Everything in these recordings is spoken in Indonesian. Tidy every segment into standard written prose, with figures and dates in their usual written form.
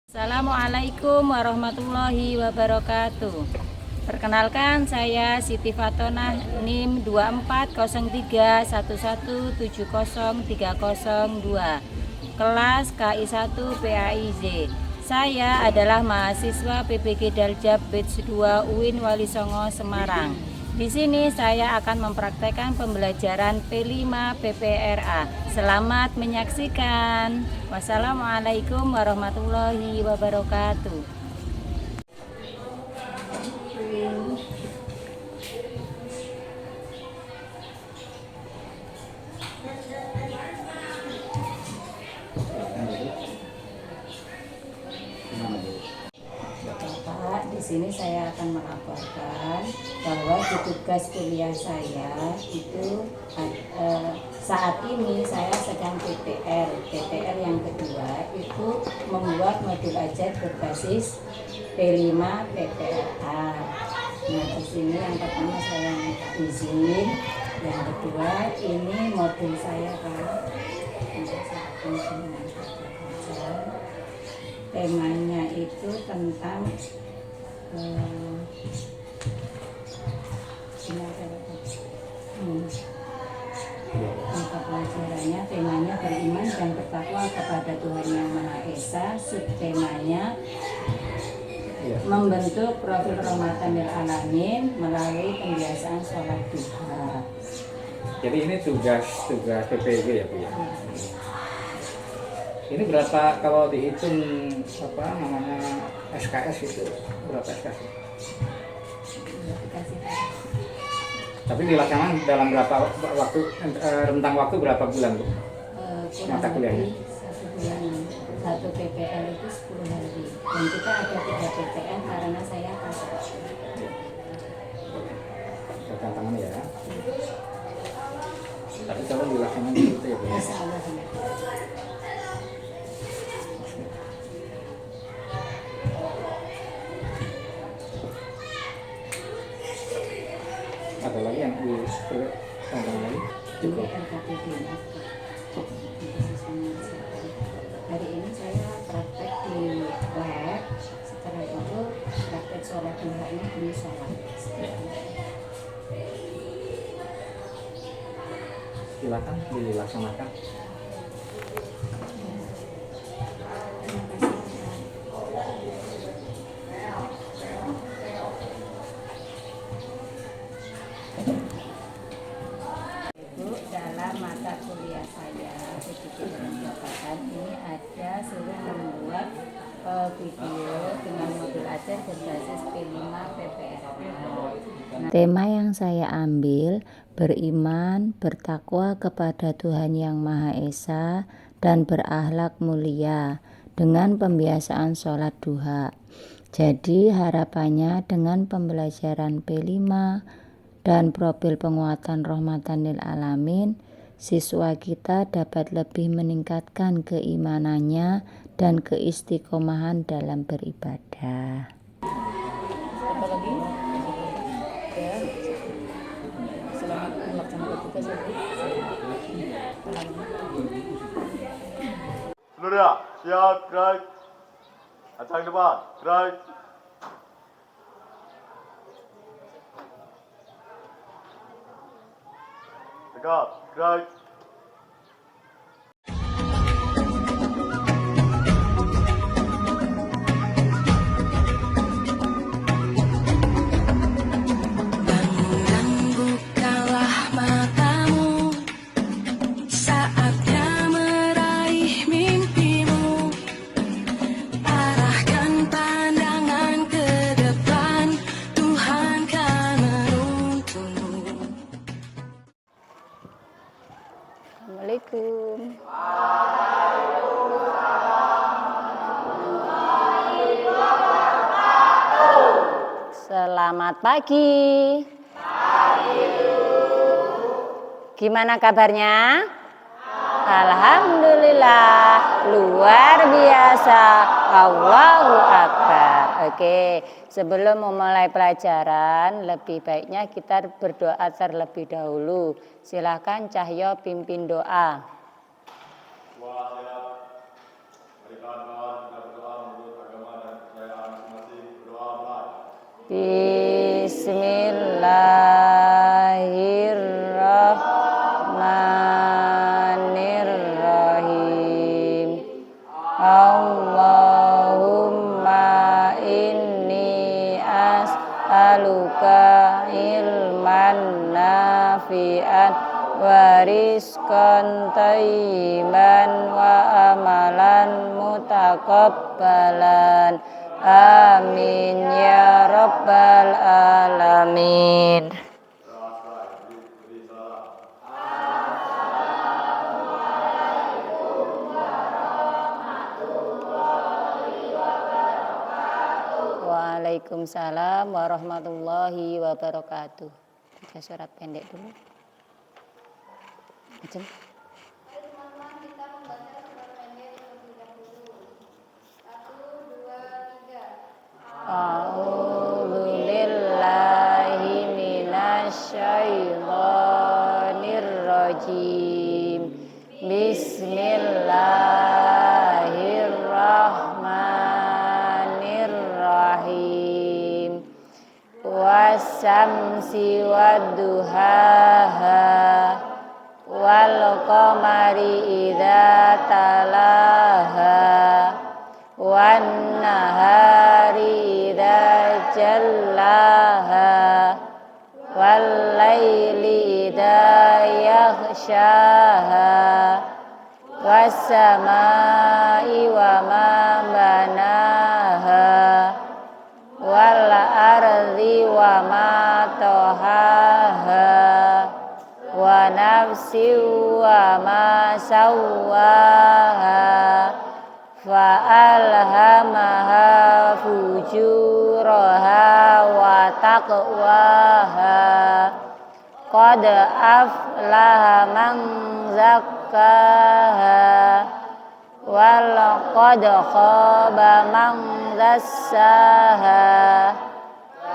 Assalamualaikum warahmatullahi wabarakatuh. Perkenalkan, saya Siti Fatonah, NIM 240311703002, kelas KI1 PAIZ. Saya adalah mahasiswa PPG Daljab Batch 2 UIN Wali Songo Semarang. Di sini saya akan mempraktekkan pembelajaran P5 PPRA. Selamat menyaksikan. Wassalamualaikum warahmatullahi wabarakatuh. Bapak, di sini saya akan melaporkan bahwa di tugas kuliah saya itu saat ini saya sedang PPR yang kedua itu membuat modul ajar berbasis P5 PPRA. Nah, di sini yang pertama saya minta izin, yang kedua ini modul saya Pak. Temanya itu tentang mata pelajarannya temanya beriman dan bertakwa kepada Tuhan Yang Maha Esa. Subtemanya membentuk profil rahmatan lil alamin melalui pembiasaan sholat duha. Jadi ini tugas PPG ya Bu ya. Ini berapa kalau dihitung SKS itu berapa SKS? Tapi dilaksanakan dalam berapa waktu, rentang waktu berapa bulan Bu? Mata kuliahnya? 1 bulan. Satu PPL itu 10 hari. Dan kita ada 3 PTN karena saya kasih. Tantangan ya. Tapi kalau dilaksanakan gitu ya Bu. Insya Allah. Ada lagi yang tantangan lagi? Ini LKPD. Hari ini saya praktek di lab. Setelah itu praktek sholat duha ini di sholat. Silakan dilaksanakan. Dalam mata kuliah saya PPG Jabatan ini ada suruh membuat video dengan modul ajar berbasis P5 PPRA. Tema yang saya ambil beriman, bertakwa kepada Tuhan Yang Maha Esa dan berakhlak mulia dengan pembiasaan sholat duha. Jadi harapannya dengan pembelajaran P5 dan profil penguatan rahmatan lil alamin, siswa kita dapat lebih meningkatkan keimanannya dan keistiqomahan dalam beribadah. Apa lagi? Ya. Selamat melaksanakan tugas ya Bu. Seluruh siap, gerak. Acang depan, gerak. Tegap, gerak. Bukalah matamu, saatnya meraih mimpimu. Arahkan pandangan ke depan, Tuhan kan menuntunmu. Assalamualaikum. Selamat pagi. Gimana kabarnya? Alhamdulillah, luar biasa. Allahu Akbar. Oke, sebelum memulai pelajaran, lebih baiknya kita berdoa terlebih dahulu. Silakan Cahyo pimpin doa. Berikan Tuhan, kita berdoa menurut Bismillahirrahmanirrahim. Allahumma inni as'aluka ilman nafi'an wa rizqan thayyiban wa amalan mutakabbalan. Amin ya rabbal alamin. Waalaikumsalam warahmatullahi wabarakatuh. Baca surat pendek dulu. Macam. A'udzu billahi minasyaitonir rajim. Bismillahirrahmanirrahim. Wasyamsi wadduhaha wal qamari idza talaha wan nahari idza jallaha wal laili idza yaghshaha was samai wa ma banaha wal ardi wa ma tahaha wa nafsi wa ma sawwaha fa alhamaha fujuraha wa taqwaha qad aflaha man zakkaha wal qad khaba man dassaha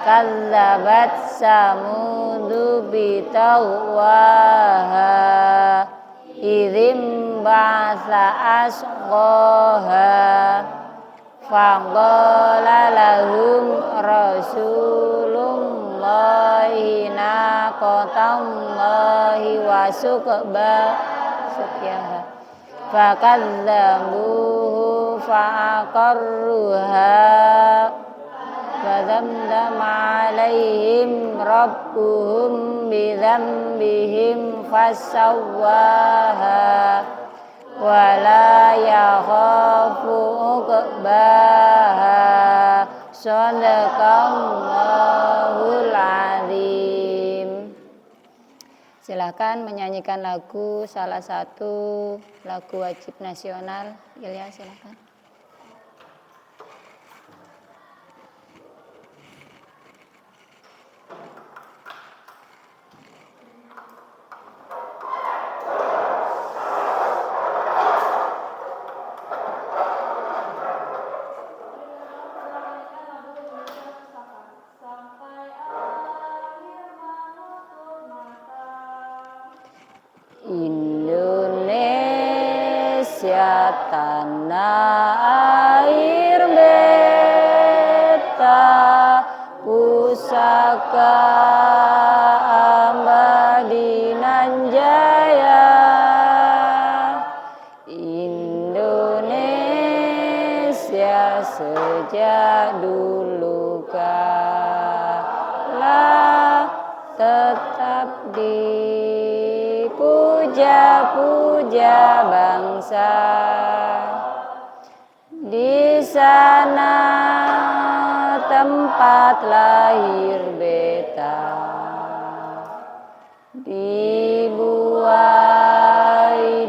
kadzabat samudu bitawwaha idzim ba'atsa asqaha faqala lahum rasulullahi naqatallahi wa sukyaha fakadzabuhu fa'aqarruha فَدَمْدَمَ عَلَيْهِمْ رَبُّهُمْ بِذَنبِهِمْ فَسَوَّاهَا وَلَا يَخَافُ عُقْبَاهَا Shadaqallahul azim. Silakan menyanyikan lagu, salah satu lagu wajib nasional. Ilya, silakan. Indonesia tanah air beta pusaka abadi nan jaya. Indonesia sejak dulu kala tetap dipuja-puja bangsa. Di sana tempat lahir beta, dibuai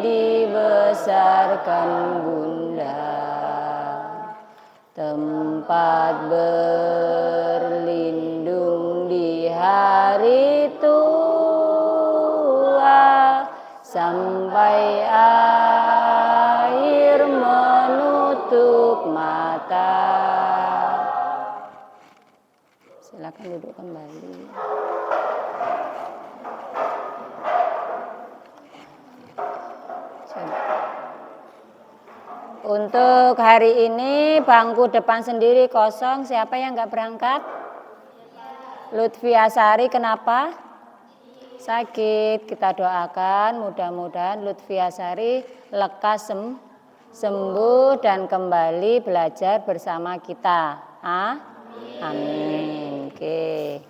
dibesarkan bunda, tempat berlindung di hari tua sampai air menutup mata. Silakan duduk kembali. Untuk hari ini bangku depan sendiri kosong. Siapa yang nggak berangkat? Lutfiasari kenapa? Sakit. Kita doakan mudah-mudahan Lutfiasari lekas sembuh dan kembali belajar bersama kita. Amin. Oke.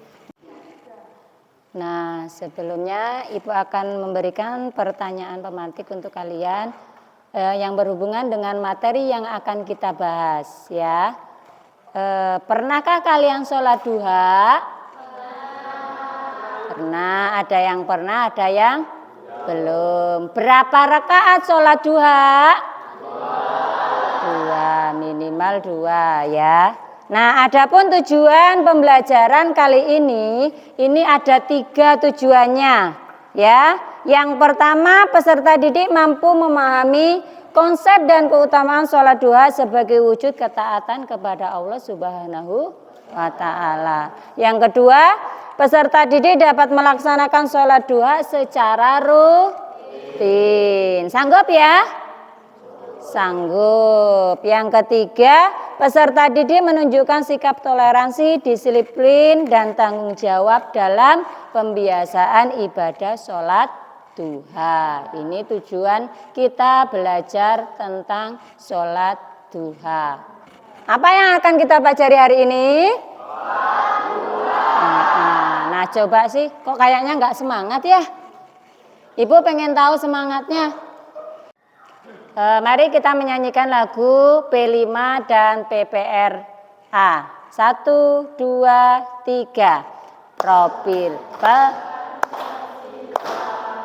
Nah, sebelumnya Ibu akan memberikan pertanyaan pemantik untuk kalian yang berhubungan dengan materi yang akan kita bahas ya. Pernahkah kalian sholat duha? Pernah, ada yang pernah, ada yang belum. Berapa rakaat sholat duha? 2, minimal 2 ya. Nah, adapun tujuan pembelajaran kali ini ada 3 tujuannya ya. Yang pertama, peserta didik mampu memahami konsep dan keutamaan sholat duha sebagai wujud ketaatan kepada Allah Subhanahu wa Ta'ala. Yang kedua, peserta didik dapat melaksanakan sholat duha secara rutin. Sanggup ya? Sanggup. Yang ketiga, peserta didik menunjukkan sikap toleransi, disiplin, dan tanggung jawab dalam pembiasaan ibadah sholat duha. Ini tujuan kita belajar tentang sholat duha. Apa yang akan kita pelajari hari ini? Nah, coba sih, kok kayaknya nggak semangat ya? Ibu pengen tahu semangatnya. Mari kita menyanyikan lagu P5 dan PPRA. 1, 2, 3. Robil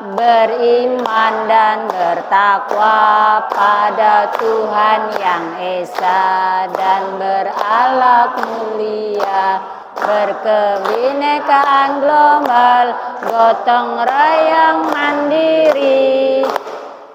beriman dan bertakwa pada Tuhan yang Esa dan berakhlak mulia, berkebinekaan global, gotong royong mandiri,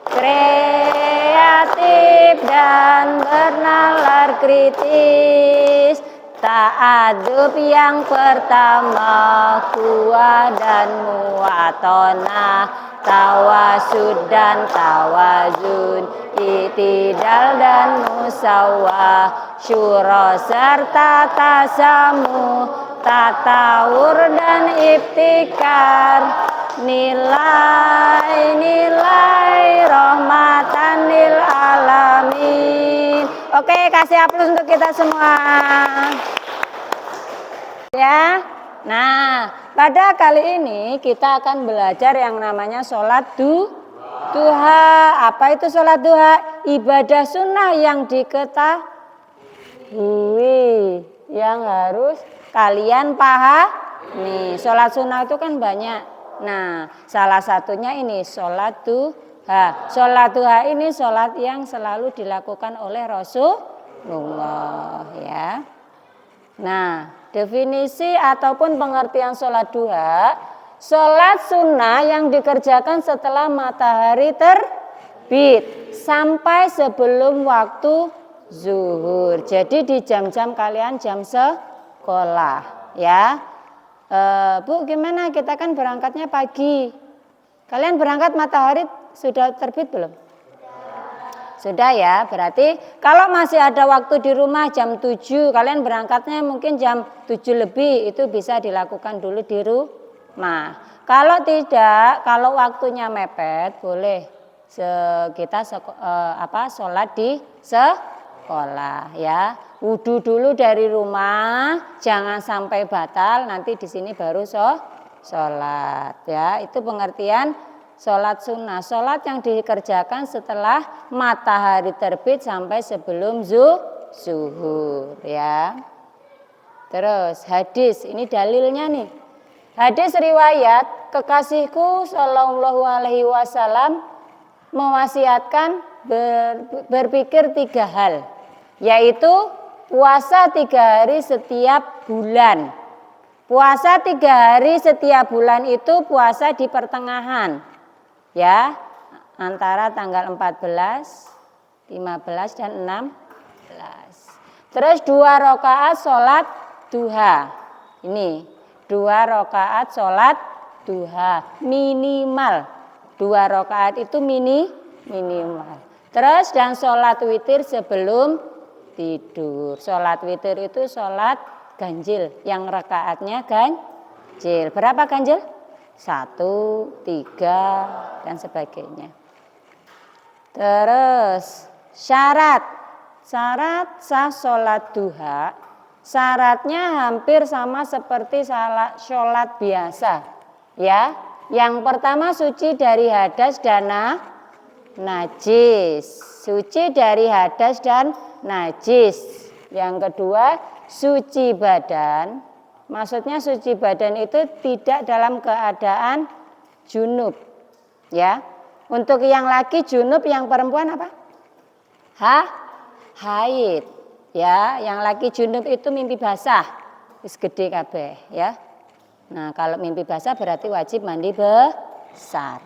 kreatif dan bernalar kritis, ta'adub yang pertama, kuah dan muatonah, tawasud dan tawazun, itidal dan musawah, syura serta tasamu, tatawur dan ibtikar, nilai-nilai rahmatan lil alamin. Oke, kasih aplaus untuk kita semua. Ya. Nah, pada kali ini kita akan belajar yang namanya sholat duha. Apa itu sholat duha? Ibadah sunnah yang diketahui, yang harus kalian pahami. Sholat sunnah itu kan banyak. Nah, salah satunya ini sholat duha. Sholat duha ini sholat yang selalu dilakukan oleh Rasulullah ya. Nah, definisi ataupun pengertian sholat duha, sholat sunnah yang dikerjakan setelah matahari terbit sampai sebelum waktu zuhur. Jadi di jam-jam kalian jam sekolah ya. Bu, gimana? Kita kan berangkatnya pagi. Kalian berangkat matahari sudah terbit belum? Sudah ya, berarti kalau masih ada waktu di rumah jam 7, kalian berangkatnya mungkin jam 7 lebih, itu bisa dilakukan dulu di rumah. Kalau tidak, kalau waktunya mepet, boleh kita sholat di sekolah ya. Wudu dulu dari rumah, jangan sampai batal, nanti di sini baru sholat ya. Itu pengertian sholat sunnah, sholat yang dikerjakan setelah matahari terbit sampai sebelum zuhur ya. Terus hadis, ini dalilnya nih. Hadis riwayat, kekasihku sallallahu alaihi wasallam mewasiatkan berpikir 3 hal, yaitu puasa 3 hari setiap bulan. Puasa 3 hari setiap bulan itu puasa di pertengahan ya, antara tanggal 14, 15 dan 16. Terus 2 rakaat sholat duha. Ini 2 rakaat sholat duha minimal. 2 rakaat itu minimal. Terus dan sholat witir sebelum tidur. Sholat witir itu sholat ganjil, yang rakaatnya ganjil. Berapa ganjil? 1, 3 dan sebagainya. Terus syarat sah sholat duha, syaratnya hampir sama seperti sholat biasa. Ya, yang pertama suci dari hadas dan najis. Suci dari hadas dan najis. Yang kedua, suci badan. Maksudnya suci badan itu tidak dalam keadaan junub. Ya. Untuk yang laki junub, yang perempuan apa? Haid. Ya, yang laki junub itu mimpi basah. Wis gede kabeh, ya. Nah, kalau mimpi basah berarti wajib mandi besar.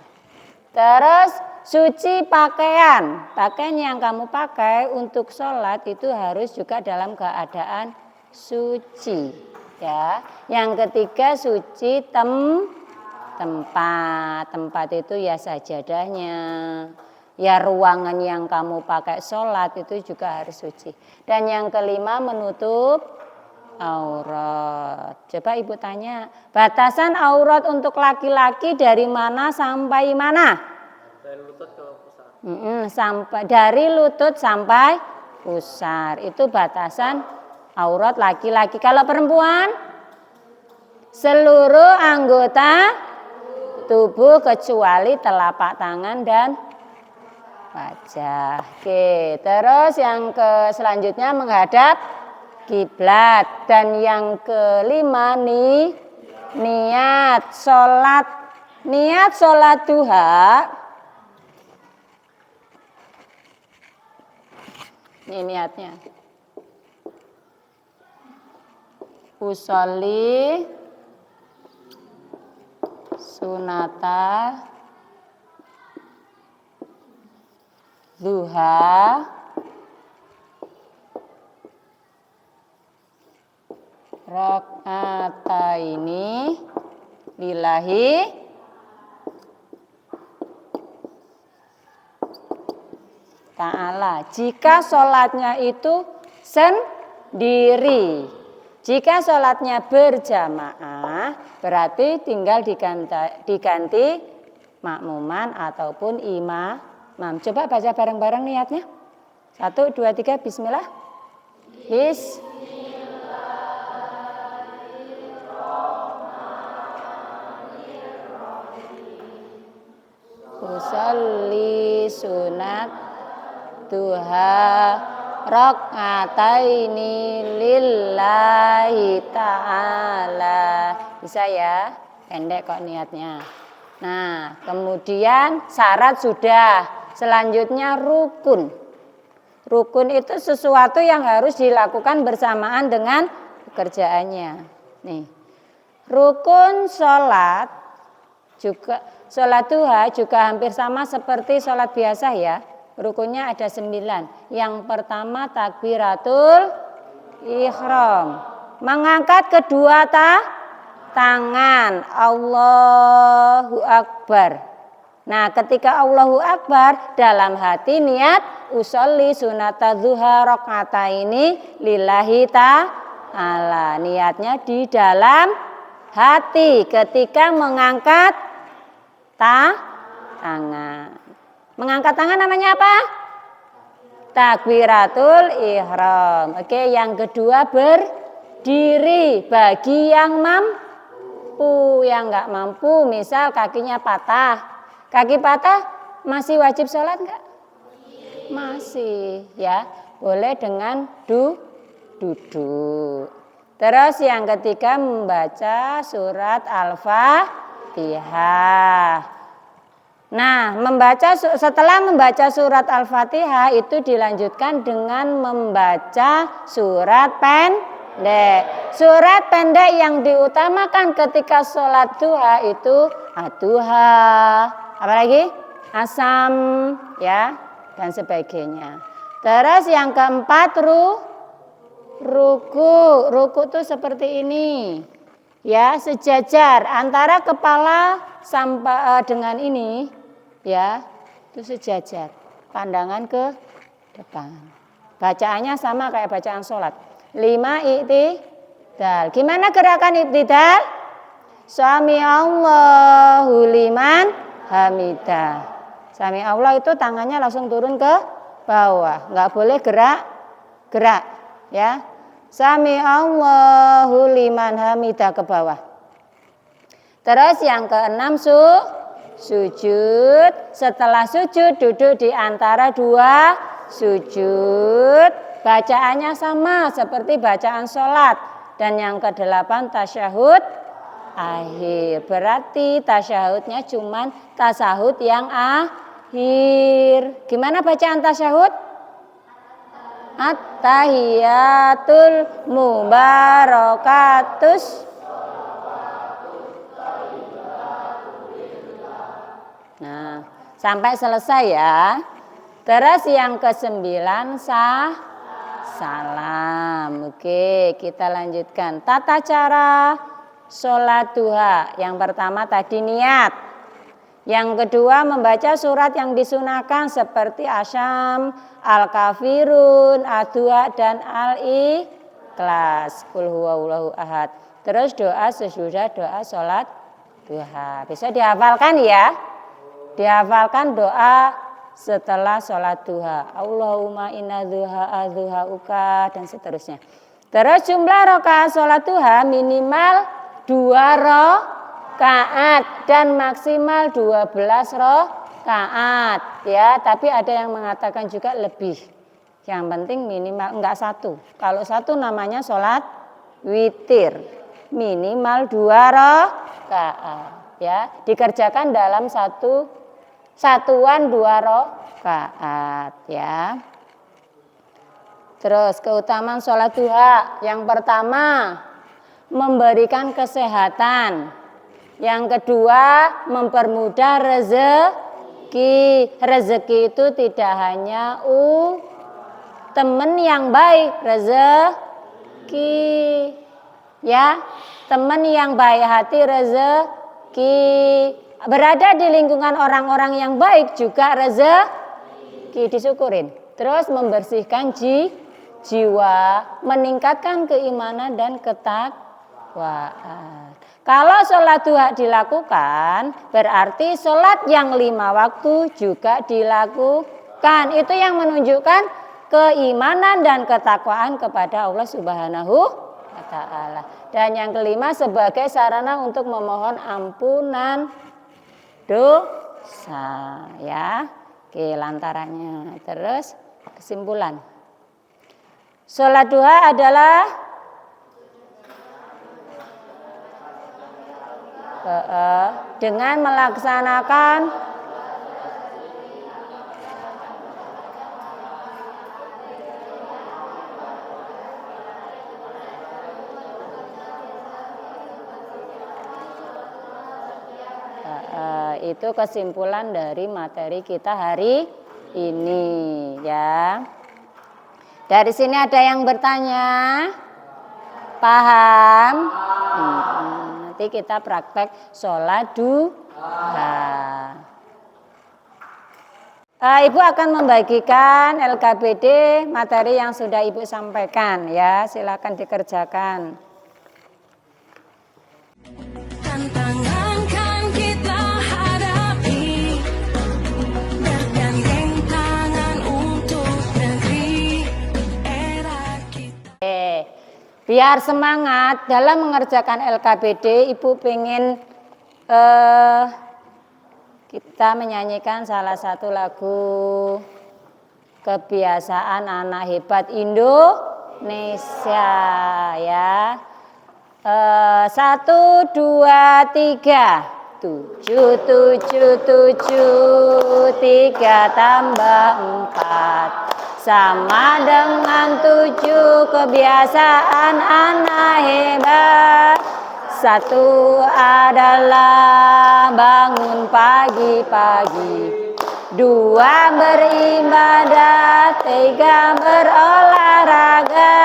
Terus suci pakaian. Pakaian yang kamu pakai untuk sholat itu harus juga dalam keadaan suci. Ya. Yang ketiga suci tempat. Tempat itu ya sajadahnya. Ya ruangan yang kamu pakai sholat itu juga harus suci. Dan yang kelima menutup aurat. Coba ibu tanya, batasan aurat untuk laki-laki dari mana sampai mana? Dari lutut ke pusar. Dari lutut sampai pusar. Itu batasan aurat laki-laki. Kalau perempuan, seluruh anggota tubuh kecuali telapak tangan dan wajah. Oke, terus yang selanjutnya menghadap kiblat. Dan yang kelima nih niat sholat duha. Ini niatnya. Usolli sunata duha rak'ataini lillahi ta'ala. Jika sholatnya itu sendiri, jika sholatnya berjamaah berarti tinggal diganti makmuman ataupun imam. Coba baca bareng-bareng niatnya. 1, 2, 3, bismillah. Usolli sunat duha rak'ataini lillahi ta'ala. Bisa ya? Pendek kok niatnya. Nah, kemudian syarat sudah. Selanjutnya rukun. Rukun itu sesuatu yang harus dilakukan bersamaan dengan pekerjaannya. Nih. Rukun sholat juga, sholat duha juga hampir sama seperti sholat biasa ya. Rukunnya ada 9. Yang pertama takbiratul ihram. Mengangkat kedua tangan. Allahu Akbar. Nah, ketika Allahu Akbar dalam hati niat usolli sunata duha rak'ataini lillahi ta'ala. Niatnya di dalam hati ketika mengangkat tangan. Mengangkat tangan namanya apa? Takbiratul ihram. Oke, yang kedua berdiri bagi yang mampu. Yang enggak mampu, misal kakinya patah. Kaki patah masih wajib sholat enggak? Masih, ya. Boleh dengan duduk. Terus yang ketiga membaca surat Al-Fatihah. Nah, setelah membaca surat Al-Fatihah itu dilanjutkan dengan membaca surat pendek. Surat pendek yang diutamakan ketika sholat duha itu ad-duha. Apalagi? Asam, ya, dan sebagainya. Terus yang keempat ruku. Ruku itu seperti ini. Ya, sejajar antara kepala sampai dengan ini, ya, itu sejajar. Pandangan ke depan. Bacaannya sama kayak bacaan sholat. 5 iktidal. Gimana gerakan iktidal? Sami Allahu liman hamidah. Sami Allah itu tangannya langsung turun ke bawah, nggak boleh gerak, ya. Sami Allahu liman hamidah ke bawah. Terus yang keenam sujud. Setelah sujud duduk di antara dua sujud. Bacaannya sama seperti bacaan sholat. Dan yang kedelapan tasyahud akhir. Berarti tasyahudnya cuman tasahud yang akhir. Gimana bacaan tasyahud? At-tahiyatul mubarakatus. Nah, sampai selesai ya. Terus yang ke-9 salam. Oke, kita lanjutkan. Tata cara sholat duha. Yang pertama tadi niat. Yang kedua membaca surat yang disunahkan seperti Asyam, Al-Kafirun, Ad-Duha dan Al-Ikhlas. Qul huwallahu ahad. Terus doa sesudah doa sholat duha. Bisa dihafalkan ya. Dihafalkan doa setelah sholat duha. Allahumma inna duha uka dan seterusnya. Terus jumlah rakaat sholat duha minimal 2 rakaat dan maksimal 12 rakaat ya. Tapi ada yang mengatakan juga lebih. Yang penting minimal enggak 1. Kalau 1 namanya sholat witir. Minimal 2 rakaat ya. Dikerjakan dalam satuan 2 rakaat ya. Terus keutamaan sholat duha. Yang pertama memberikan kesehatan. Yang kedua mempermudah rezeki. Rezeki itu tidak hanya teman yang baik, rezeki ya. Teman yang baik hati, rezeki. Berada di lingkungan orang-orang yang baik juga rezeki, disyukurin. Terus membersihkan jiwa, meningkatkan keimanan dan ketakwaan. Kalau sholat duha dilakukan, berarti sholat yang 5 waktu juga dilakukan. Itu yang menunjukkan keimanan dan ketakwaan kepada Allah Subhanahu wa Ta'ala. Dan yang kelima sebagai sarana untuk memohon ampunan dosa ya. Oke, lantarannya. Terus kesimpulan. Sholat duha adalah dengan melaksanakan itu kesimpulan dari materi kita hari ini ya. Dari sini ada yang bertanya? Paham? Nanti kita praktek sholat duha. Ibu akan membagikan LKBD materi yang sudah Ibu sampaikan ya. Silakan dikerjakan. Tantangan kan kita hadapi, bergandeng tangan untuk negeri era kita. Biar semangat dalam mengerjakan LKBD, Ibu pengen kita menyanyikan salah satu lagu kebiasaan anak hebat Indonesia ya. 1, 2, 3. 7, 7, 7, 3 tambah 4 sama dengan 7 kebiasaan anak hebat. 1 adalah bangun pagi-pagi, 2 beribadah, 3 berolahraga,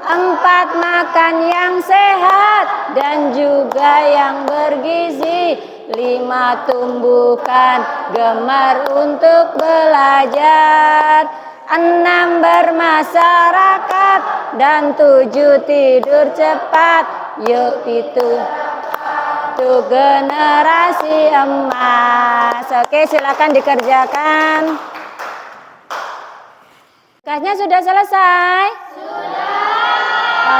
4 makan yang sehat dan juga yang bergizi, 5 tumbuhkan gemar untuk belajar, 6 bermasyarakat dan 7 tidur cepat. Yuk itu untuk generasi emas. Oke, silakan dikerjakan. Tugasnya sudah selesai?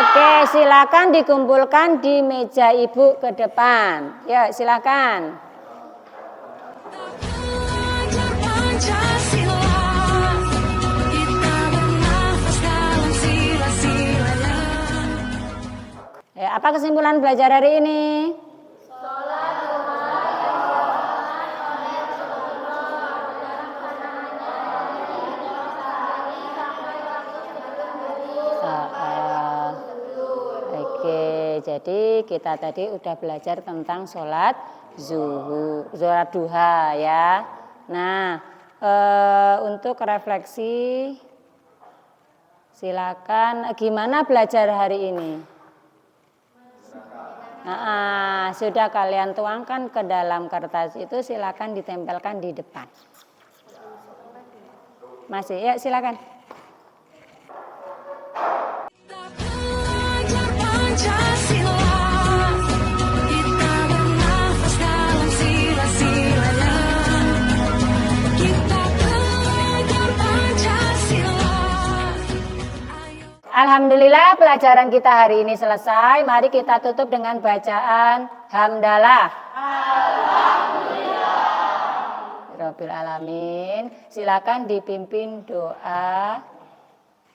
Oke, silakan dikumpulkan di meja ibu ke depan. Yuk, silakan. Belajar Pancasila, kita bernafas dalam sila-silanya. Ya, apa kesimpulan belajar hari ini? Oke, jadi kita tadi udah belajar tentang sholat zuhur, sholat duha ya. Nah, untuk refleksi, silakan gimana belajar hari ini? Sudah kalian tuangkan ke dalam kertas itu, silakan ditempelkan di depan. Masih, ya silakan. Belajar Pancasila, kita bernafas dalam sila-silanya. Kita belajar Pancasila. Alhamdulillah pelajaran kita hari ini selesai. Mari kita tutup dengan bacaan hamdalah. Rabbil alamin. Silakan dipimpin doa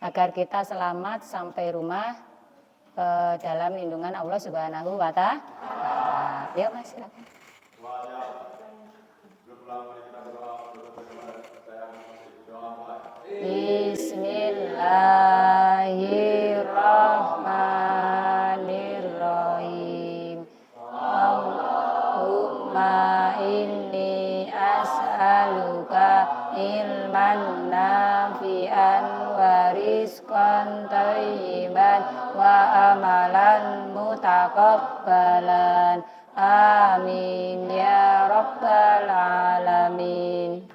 agar kita selamat sampai rumah dalam lindungan Allah Subhanahu wa Ta'ala. Yuk Mas, silakan. Bismillahirrahmanirrahim. Allahumma inni as'aluka ilman nafi'an wa rizqan thayyiban wa amalan mutaqabbalan. Amin ya rabbal alamin.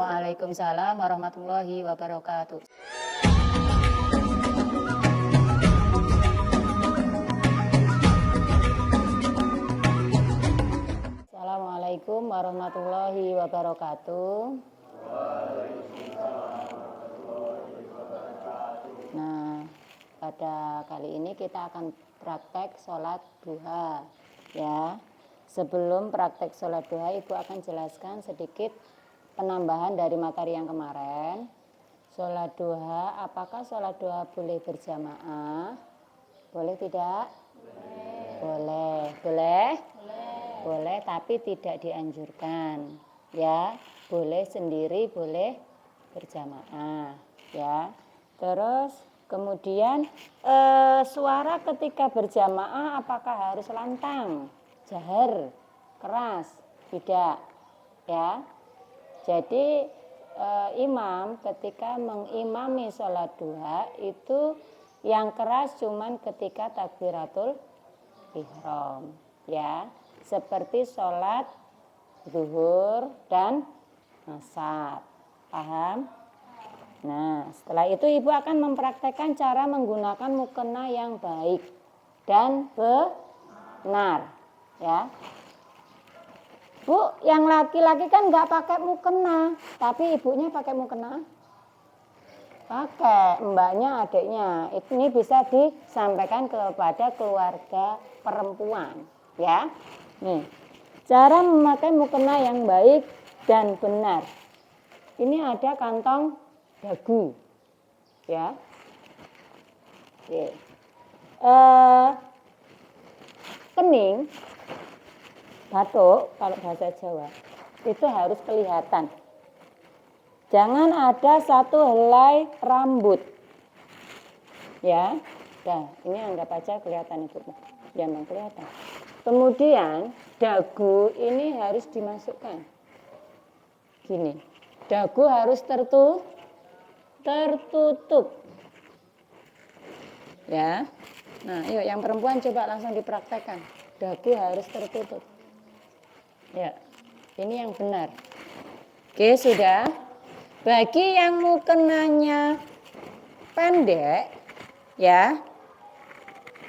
Waalaikumsalam warahmatullahi wabarakatuh. Assalamualaikum warahmatullahi wabarakatuh. Nah, pada kali ini kita akan praktek sholat duha ya. Sebelum praktek sholat duha, Ibu akan jelaskan sedikit penambahan dari materi yang kemarin. Sholat duha, apakah sholat duha boleh berjamaah? Boleh tidak? Boleh. Boleh? Boleh, tapi tidak dianjurkan. Ya, boleh sendiri, boleh berjamaah. Ya. Terus kemudian suara ketika berjamaah apakah harus lantang, jahar, keras? Tidak. Ya. Jadi imam ketika mengimami sholat duha itu yang keras cuman ketika takbiratul ihram, ya, seperti sholat zuhur dan asar. Paham? Nah, setelah itu Ibu akan mempraktekkan cara menggunakan mukena yang baik dan benar, ya. Bu, yang laki-laki kan nggak pakai mukena, tapi ibunya pakai mukena. Pakai, mbaknya, adiknya. Ini bisa disampaikan kepada keluarga perempuan, ya. Nih, cara memakai mukena yang baik dan benar. Ini ada kantong dagu, ya. Oke. Kening, batuk kalau bahasa Jawa itu harus kelihatan. Jangan ada satu helai rambut, ya. Nah, ini anggap aja kelihatan itu, ya, memang kelihatan. Kemudian dagu ini harus dimasukkan, gini. Dagu harus tertutup, ya. Nah, yuk yang perempuan coba langsung dipraktekkan. Dagu harus tertutup. Ya, ini yang benar. Oke, sudah. Bagi yang mukenanya pendek, ya,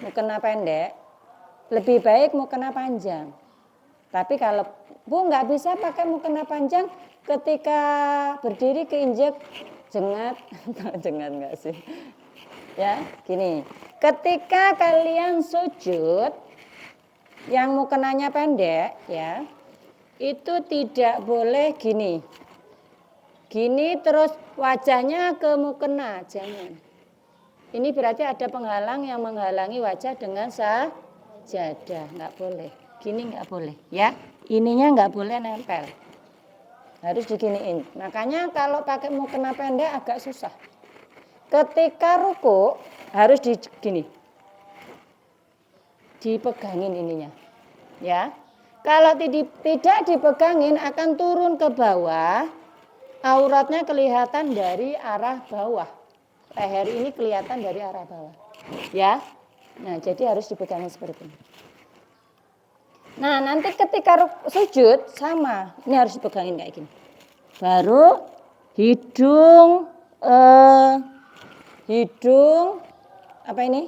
mukena pendek, lebih baik mukena panjang. Tapi kalau Bu nggak bisa pakai mukena panjang, ketika berdiri keinjek jengat, jengat nggak sih? Ya, gini. Ketika kalian sujud, yang mukenanya pendek, ya, itu tidak boleh gini. Gini terus wajahnya ke mukena, jangan. Ini berarti ada penghalang yang menghalangi wajah dengan sajadah, nggak boleh. Gini nggak boleh, ya. Ininya nggak boleh nempel. Harus diginiin. Makanya kalau pakai mukena pendek agak susah. Ketika ruku harus gini. Dipegangin ininya. Ya. Kalau tidak dipegangin akan turun ke bawah. Auratnya kelihatan dari arah bawah. Leher ini kelihatan dari arah bawah. Ya. Nah, jadi harus dipegangin seperti ini. Nah, nanti ketika sujud sama, ini harus dipegangin kayak gini. Baru hidung apa ini?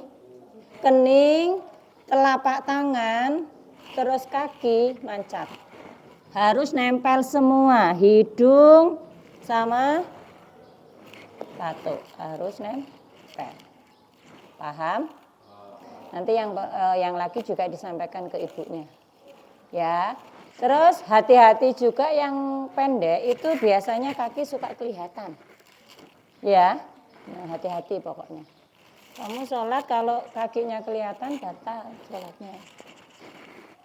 Kening, telapak tangan, terus kaki mancat. Harus nempel semua, hidung sama tato harus nempel. Paham? Nanti yang lagi juga disampaikan ke ibunya. Ya. Terus hati-hati juga yang pendek itu biasanya kaki suka kelihatan. Ya. Nah, hati-hati pokoknya. Kamu sholat kalau kakinya kelihatan batal sholatnya.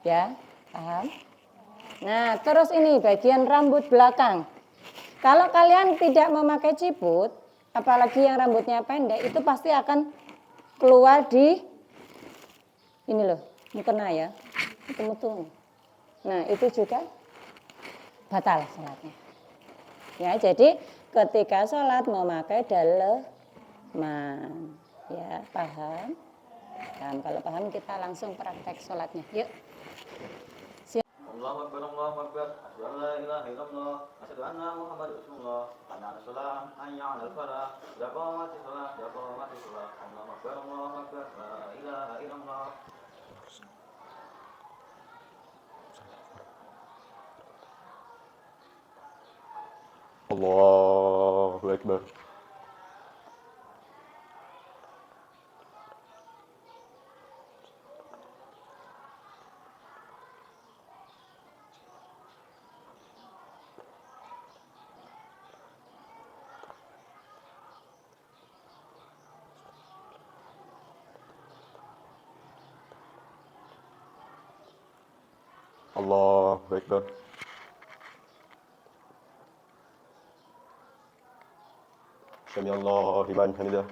Ya, paham? Nah, terus ini bagian rambut belakang. Kalau kalian tidak memakai ciput, apalagi yang rambutnya pendek, itu pasti akan keluar di ini loh, mukena ya, mutung-mutung. Nah, itu juga batal sholatnya. Ya, jadi ketika sholat memakai daleman, ya paham? Kalau paham kita langsung praktek sholatnya. Yuk. Allahu Akbar, Allahu Akbar. Asyhadu an la ilaha illallah, asyhadu anna Muhammadar Rasulullah. Hayya 'alal shalah, hayya 'alal falah. Ya qamatis shalah, ya qamatis shalah. Allahu Akbar, Allahu Akbar. La ilaha illallah. Allahu Akbar. Allahu Akbar. Sami Allahu liman hamidah.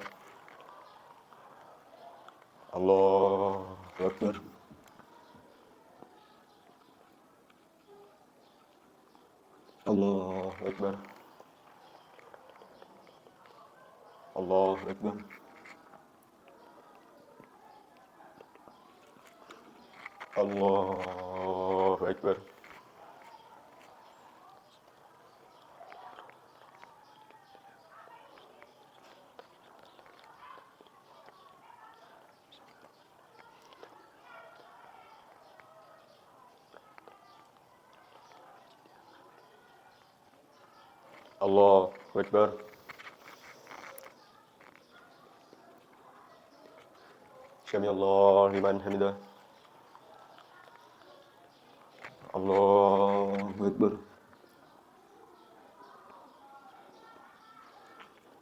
Allahu Akbar. Allahu Akbar. Allahu Akbar. Allahu Akbar. Allahu Akbar. Sami Allahu liman hamidah. Allahu Akbar.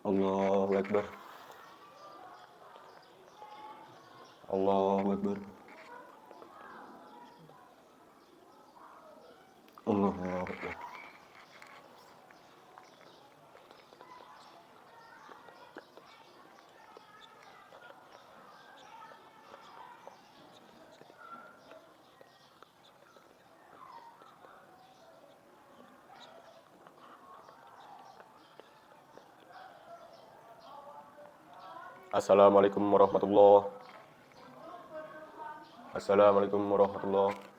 Allahu Akbar. Allahu Akbar. Allahu Akbar. Assalamualaikum warahmatullahi wabarakatuh. Assalamualaikum warahmatullahi wabarakatuh.